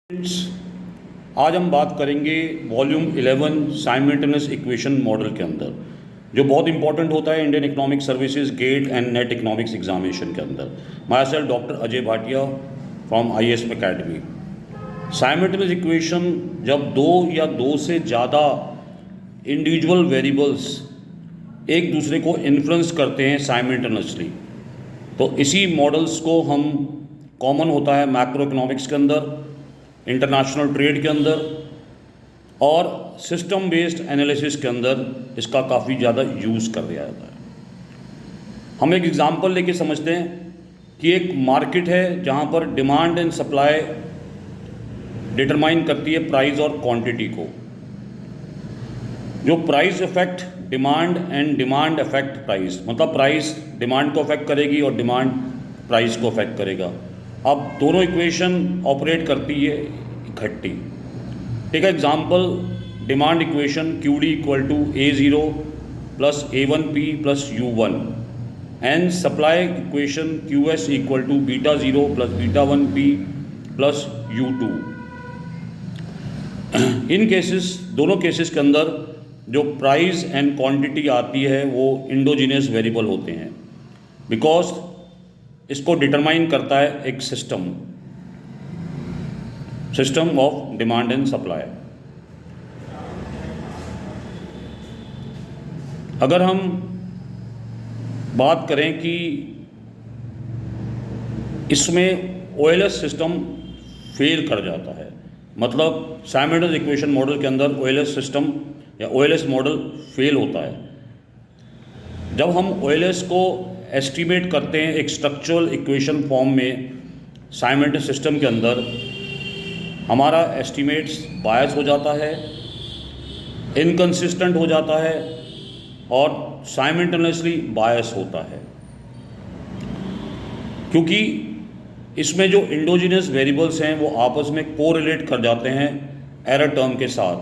Friends, आज हम बात करेंगे वॉल्यूम 11 साइमल्टेनियस इक्वेशन मॉडल के अंदर, जो बहुत इंपॉर्टेंट होता है Indian economic services GATE and NET economics examination के अंदर। Myself doctor Ajay Bhatia from IAS academy. Simultaneous equation जब दो या दो से ज़्यादा इंडिविजुअल वेरिएबल्स एक दूसरे को इन्फ्लुएंस करते हैं साइमल्टेनियसली, तो इसी मॉडल्स को हम कॉमन होता है मैक्रो इकोनॉमिक्स के अंदर, इंटरनेशनल ट्रेड के अंदर और सिस्टम बेस्ड एनालिसिस के अंदर इसका काफ़ी ज़्यादा यूज़ कर दिया जाता है। हम एक एग्ज़ाम्पल लेके समझते हैं कि एक मार्केट है जहाँ पर डिमांड एंड सप्लाई डिटरमाइन करती है प्राइस और क्वांटिटी को। जो price effect demand and demand effect price, मतलब प्राइस डिमांड को अफेक्ट करेगी और डिमांड प्राइस को अफेक्ट करेगा। अब दोनों इक्वेशन ऑपरेट करती है इकट्ठी। ठीक है, example demand equation QD equal to A0 plus A1P plus U1 and supply equation QS equal to β0 plus β1P plus U2। In cases, दोनों केसेस के अंदर जो प्राइस एंड क्वांटिटी आती है वो इंडोजीनियस वेरिएबल होते हैं, बिकॉज इसको डिटरमाइन करता है एक system of demand and supply. अगर हम बात करें कि इसमें OLS सिस्टम फेल कर जाता है, मतलब साइमल्टेनियस इक्वेशन मॉडल के अंदर OLS सिस्टम या OLS मॉडल फेल होता है। जब हम OLS को एस्टिमेट करते हैं एक स्ट्रक्चरल इक्वेशन फॉर्म में साइमल्टेनियस सिस्टम के अंदर, हमारा एस्टिमेट्स बायस हो जाता है, इनकंसिस्टेंट हो जाता है और साइमल्टेनियसली बायस होता है, क्योंकि इसमें जो इंडोजीनियस वेरिएबल्स हैं वो आपस में कोरिलेट कर जाते हैं एरर टर्म के साथ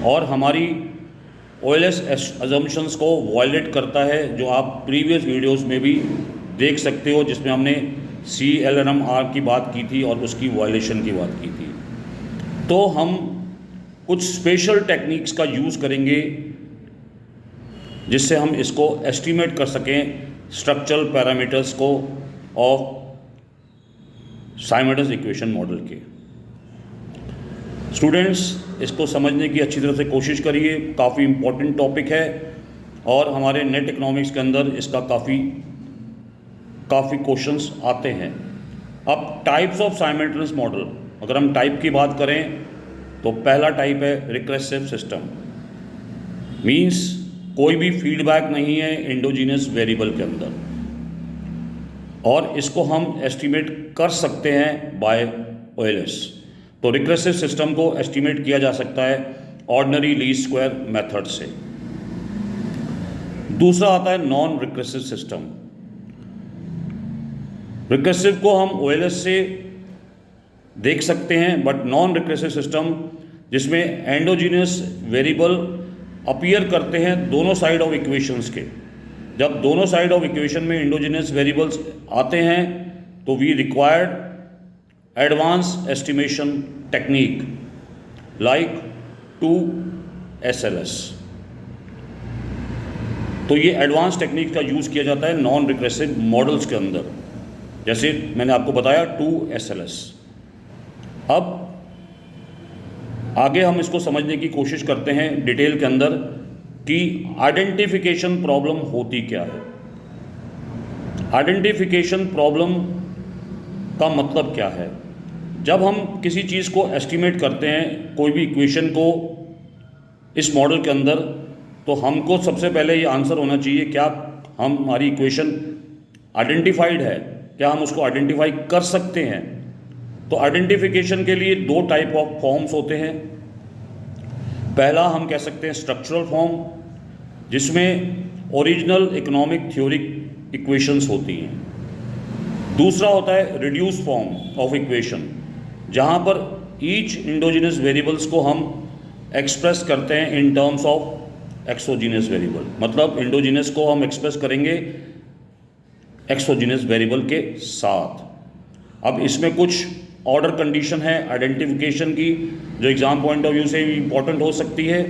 और हमारी OLS अजम्पशंस को वायलेट करता है, जो आप प्रीवियस वीडियोस में भी देख सकते हो, जिसमें हमने CLRMR की बात की थी और उसकी वायलेशन की बात की थी। तो हम कुछ स्पेशल टेक्निक्स का यूज़ करेंगे जिससे हम इसको एस्टिमेट कर सकें स्ट्रक्चरल पैरामीटर्स को ऑफ साइमल्टेनियस इक्वेशन मॉडल के। स्टूडेंट्स, इसको समझने की अच्छी तरह से कोशिश करिए, काफ़ी इम्पोर्टेंट टॉपिक है और हमारे नेट इकोनॉमिक्स के अंदर इसका काफ़ी क्वेश्चंस आते हैं। अब टाइप्स ऑफ साइमल्टेनियस मॉडल, अगर हम टाइप की बात करें तो पहला टाइप है रिकर्सिव सिस्टम। मीन्स कोई भी फीडबैक नहीं है इंडोजीनियस वेरिएबल के अंदर और इसको हम एस्टिमेट कर सकते हैं बाय OLS। तो रिकर्सिव सिस्टम को एस्टिमेट किया जा सकता है ऑर्डिनरी लीस्ट स्क्वायर मेथड से। दूसरा आता है नॉन रिकर्सिव सिस्टम। रिकर्सिव को हम OLS से देख सकते हैं, बट नॉन रिकर्सिव सिस्टम जिसमें एंडोजीनियस वेरिएबल अपीयर करते हैं दोनों साइड ऑफ इक्वेशंस के। जब दोनों साइड ऑफ इक्वेशन में इंडोजीनियस वेरिएबल्स आते हैं तो we required advance estimation technique like 2SLS। तो ये एडवांस टेक्निक का यूज़ किया जाता है नॉन रिकर्सिव मॉडल्स के अंदर, जैसे मैंने आपको बताया 2SLS। अब आगे हम इसको समझने की कोशिश करते हैं डिटेल के अंदर कि आइडेंटिफिकेशन प्रॉब्लम होती क्या है। आइडेंटिफिकेशन प्रॉब्लम का मतलब क्या है? जब हम किसी चीज़ को एस्टिमेट करते हैं, कोई भी इक्वेशन को इस मॉडल के अंदर, तो हमको सबसे पहले ये आंसर होना चाहिए क्या हमारी इक्वेशन आइडेंटिफाइड है, क्या हम उसको आइडेंटिफाई कर सकते हैं। तो आइडेंटिफिकेशन के लिए दो टाइप ऑफ फॉर्म्स होते हैं। पहला हम कह सकते हैं स्ट्रक्चरल फॉर्म, जिसमें ओरिजिनल इकोनॉमिक थ्योरिक इक्वेशंस होती हैं। दूसरा होता है रिड्यूस फॉर्म ऑफ इक्वेशन, जहाँ पर ईच इंडोजीनियस वेरिएबल्स को हम एक्सप्रेस करते हैं in terms of exogenous variable, मतलब इंडोजीनियस को हम एक्सप्रेस करेंगे एक्सोजीनियस वेरिएबल के साथ। अब इसमें कुछ ऑर्डर कंडीशन है आइडेंटिफिकेशन की, जो एग्ज़ाम पॉइंट ऑफ व्यू से इम्पॉर्टेंट हो सकती है।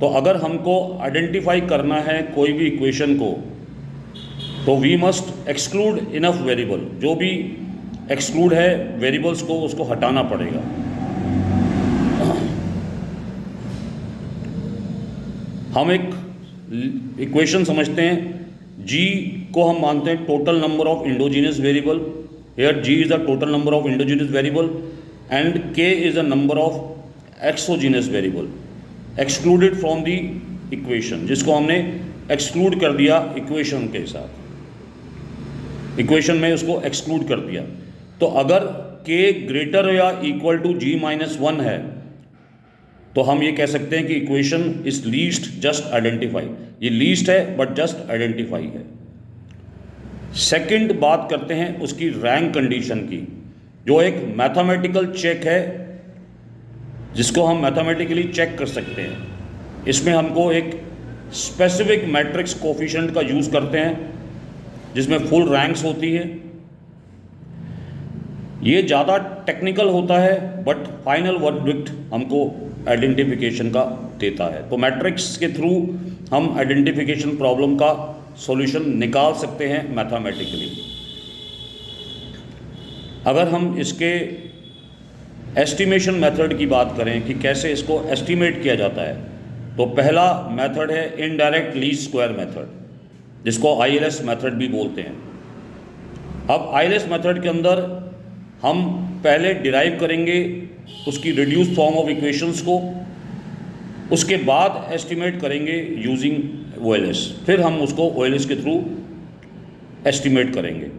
तो अगर हमको आइडेंटिफाई करना है कोई भी इक्वेशन को, तो we must exclude enough variable, जो भी एक्सक्लूड है वेरिएबल्स को उसको हटाना पड़ेगा। हम एक इक्वेशन समझते हैं, g को हम मानते हैं total number of endogenous variable. Here g is the total number of endogenous variable and k is the number of exogenous variable excluded from the equation, जिसको हमने एक्सक्लूड कर दिया इक्वेशन के साथ, इक्वेशन में उसको एक्सक्लूड कर दिया। तो अगर k ग्रेटर या इक्वल टू g-1 है तो हम ये कह सकते हैं कि equation is least just identify. ये लीस्ट है बट जस्ट आइडेंटिफाई है। सेकंड बात करते हैं उसकी रैंक कंडीशन की, जो एक मैथमेटिकल चेक है जिसको हम मैथमेटिकली चेक कर सकते हैं। इसमें हमको एक स्पेसिफिक मैट्रिक्स कोफिशिएंट का यूज़ करते हैं जिसमें फुल रैंक्स होती है। ये ज़्यादा टेक्निकल होता है बट फाइनल वर्डिक्ट हमको आइडेंटिफिकेशन का देता है। तो मैट्रिक्स के थ्रू हम आइडेंटिफिकेशन प्रॉब्लम का सॉल्यूशन निकाल सकते हैं मैथमेटिकली। अगर हम इसके एस्टिमेशन मेथड की बात करें कि कैसे इसको एस्टिमेट किया जाता है, तो पहला मेथड है इनडायरेक्ट लीस्ट स्क्वायर मेथड, जिसको ILS मेथड भी बोलते हैं। अब ILS मेथड के अंदर हम पहले डिराइव करेंगे उसकी रिड्यूस फॉर्म ऑफ इक्वेशंस को, उसके बाद एस्टिमेट करेंगे यूजिंग OLS, फिर हम उसको OLS के थ्रू एस्टिमेट करेंगे।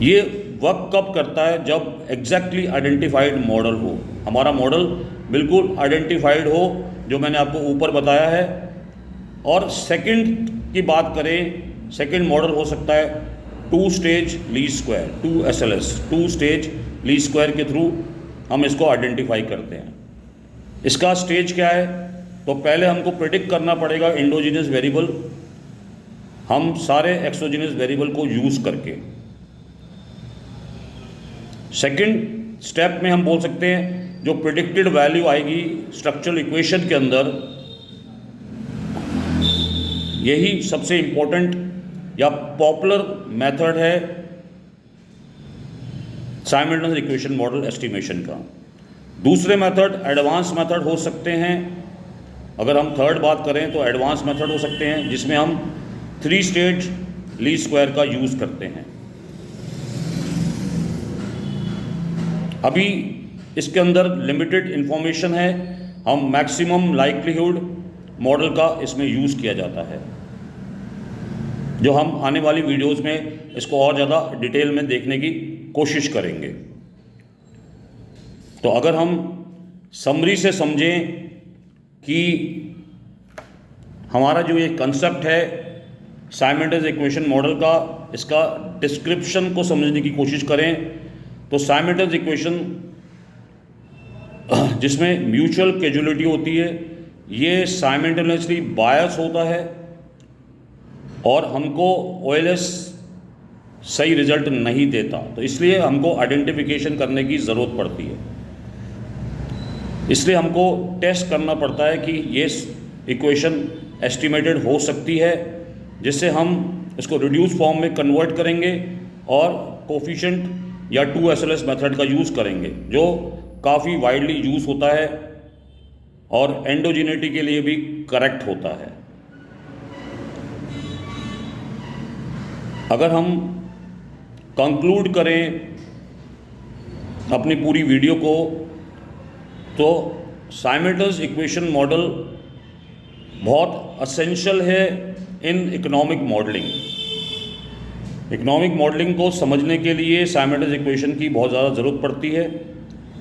ये वर्क कब करता है? जब एग्जैक्टली आइडेंटिफाइड मॉडल हो, हमारा मॉडल बिल्कुल आइडेंटिफाइड हो, जो मैंने आपको ऊपर बताया है। और सेकंड की बात करें, सेकंड मॉडल हो सकता है 2 stage least square, 2 SLS, 2 stage least square के थ्रू हम इसको आइडेंटिफाई करते हैं। इसका स्टेज क्या है? तो पहले हमको प्रेडिक्ट करना पड़ेगा इंडोजीनियस वेरिएबल, हम सारे एक्सोजीनियस वेरिएबल को यूज़ करके। सेकंड स्टेप में हम बोल सकते हैं जो प्रेडिक्टेड वैल्यू आएगी स्ट्रक्चरल इक्वेशन के अंदर, यही सबसे इम्पोर्टेंट या पॉपुलर मेथड है साइमल्टेनियस इक्वेशन मॉडल एस्टिमेशन का। दूसरे मेथड एडवांस मेथड हो सकते हैं। अगर हम थर्ड बात करें तो एडवांस मेथड हो सकते हैं जिसमें हम 3 स्टेज लीस्ट स्क्वायर का यूज़ करते हैं। अभी इसके अंदर लिमिटेड इंफॉर्मेशन है, हम मैक्सिमम लाइक्लीहुड मॉडल का इसमें यूज़ किया जाता है, जो हम आने वाली वीडियोस में इसको और ज़्यादा डिटेल में देखने की कोशिश करेंगे। तो अगर हम समरी से समझें कि हमारा जो ये कंसेप्ट है साइमल्टेनियस इक्वेशन मॉडल का, इसका डिस्क्रिप्शन को समझने की कोशिश करें, तो साइमल्टेनियस इक्वेशन जिसमें म्यूचुअल कैजुअलिटी होती है, ये साइमल्टेनियसली बायस होता है और हमको OLS सही रिजल्ट नहीं देता। तो इसलिए हमको आइडेंटिफिकेशन करने की ज़रूरत पड़ती है। इसलिए हमको टेस्ट करना पड़ता है कि ये इक्वेशन एस्टिमेटेड हो सकती है, जिससे हम इसको रिड्यूस फॉर्म में कन्वर्ट करेंगे और कोफिशिएंट या 2 SLS मेथड का यूज़ करेंगे, जो काफ़ी वाइडली यूज़ होता है और एंडोजेनिटी के लिए भी करेक्ट होता है। अगर हम कंक्लूड करें अपनी पूरी वीडियो को, तो साइमल्टेनियस इक्वेशन मॉडल बहुत असेंशियल है in economic modelling. Economic modelling को समझने के लिए साइमल्टेनियस इक्वेशन की बहुत ज़्यादा ज़रूरत पड़ती है,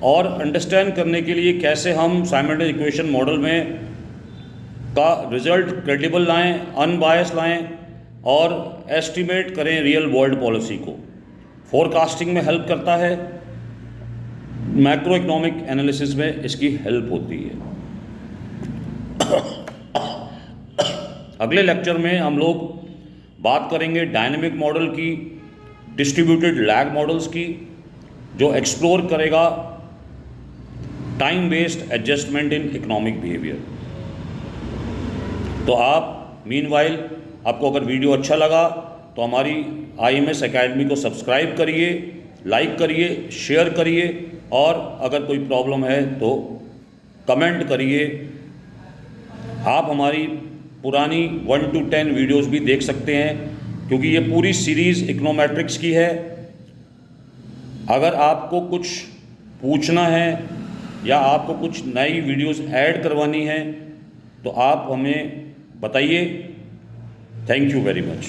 और अंडरस्टैंड करने के लिए कैसे हम साइमल्टेनियस इक्वेशन मॉडल में का रिज़ल्ट क्रेडिबल लाएं, अनबायस लाएं और एस्टिमेट करें रियल वर्ल्ड पॉलिसी को। फोरकास्टिंग में हेल्प करता है, मैक्रो इकोनॉमिक एनालिसिस में इसकी हेल्प होती है। अगले लेक्चर में हम लोग बात करेंगे डायनेमिक मॉडल की, डिस्ट्रीब्यूटेड लैग मॉडल्स की, जो एक्सप्लोर करेगा time based adjustment in economic behaviour. तो आप मीनवाइल, आपको अगर वीडियो अच्छा लगा तो हमारी IMS एकेडमी को सब्सक्राइब करिए, लाइक करिए, शेयर करिए, और अगर कोई प्रॉब्लम है तो कमेंट करिए। आप हमारी पुरानी 1 to 10 वीडियोस भी देख सकते हैं, क्योंकि ये पूरी सीरीज़ इकोनोमेट्रिक्स की है। अगर आपको कुछ पूछना है या आपको कुछ नई वीडियोस ऐड करवानी है तो आप हमें बताइए। Thank you very much.